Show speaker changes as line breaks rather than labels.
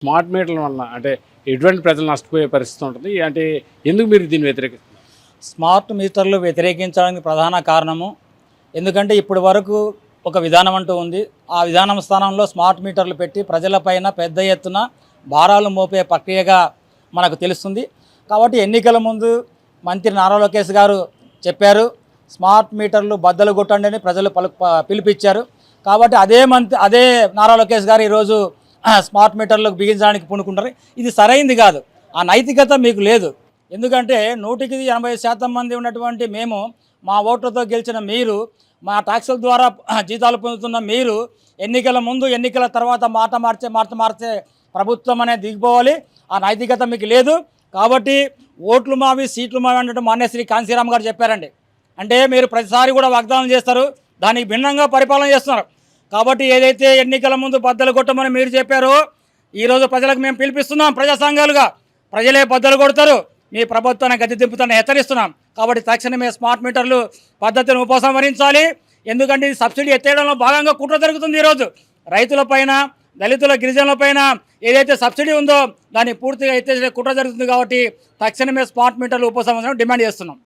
Smart మీటర్ల వల్ల అంటే ఎటువంటి ప్రజలు నష్టపోయే పరిస్థితి ఉంటుంది అంటే ఎందుకు మీరు దీన్ని వ్యతిరేకిస్తారు?
స్మార్ట్ మీటర్లు వ్యతిరేకించడానికి ప్రధాన కారణము ఎందుకంటే ఇప్పటి వరకు ఒక విధానం అంటూ ఉంది. ఆ విధానం స్థానంలో స్మార్ట్ మీటర్లు పెట్టి ప్రజలపైన పెద్ద ఎత్తున భారాలు మోపే ప్రక్రియగా మనకు తెలుస్తుంది. కాబట్టి ఎన్నికల ముందు మంత్రి నారా లోకేష్ గారు చెప్పారు, స్మార్ట్ మీటర్లు బద్దలు కొట్టండి అని ప్రజలు పిలిపించారు. కాబట్టి అదే నారా లోకేష్ గారు ఈరోజు స్మార్ట్ మీటర్లకు బిగించడానికి పూనుకుంటారు. ఇది సరైంది కాదు. ఆ నైతికత మీకు లేదు. ఎందుకంటే 100% మంది ఉన్నటువంటి మేము, మా ఓట్లతో గెలిచిన మీరు, మా ట్యాక్సుల ద్వారా జీతాలు పొందుతున్న మీరు ఎన్నికల ముందు ఎన్నికల తర్వాత మాట మార్చే ప్రభుత్వం అనేది దిగిపోవాలి. ఆ నైతికత మీకు లేదు. కాబట్టి ఓట్లు మావి సీట్లు మావి అన్నట్టు మాన్యశ్రీ కాంశీరామ్ గారు చెప్పారండి. అంటే మీరు ప్రతిసారి కూడా వాగ్దానం చేస్తారు, దానికి భిన్నంగా పరిపాలన చేస్తున్నారు. కాబట్టి ఏదైతే ఎన్నికల ముందు బద్దలు కొట్టమని మీరు చెప్పారో ఈరోజు ప్రజలకు మేము పిలిపిస్తున్నాం. ప్రజా సంఘాలుగా ప్రజలే బద్దలు కొడతారు, మీ ప్రభుత్వాన్ని గద్దె దింపుతాన్ని హెచ్చరిస్తున్నాం. కాబట్టి తక్షణమే స్మార్ట్ మీటర్లు పద్ధతిని ఉపసంహరించాలి. ఎందుకంటే ఇది సబ్సిడీ ఎత్తేయడంలో భాగంగా కుట్ర జరుగుతుంది. ఈరోజు రైతులపైన, దళితుల, గిరిజనులపైన ఏదైతే సబ్సిడీ ఉందో దాన్ని పూర్తిగా ఎత్తేసే కుట్ర జరుగుతుంది. కాబట్టి తక్షణమే స్మార్ట్ మీటర్లు ఉపసంహరించడం డిమాండ్ చేస్తున్నాం.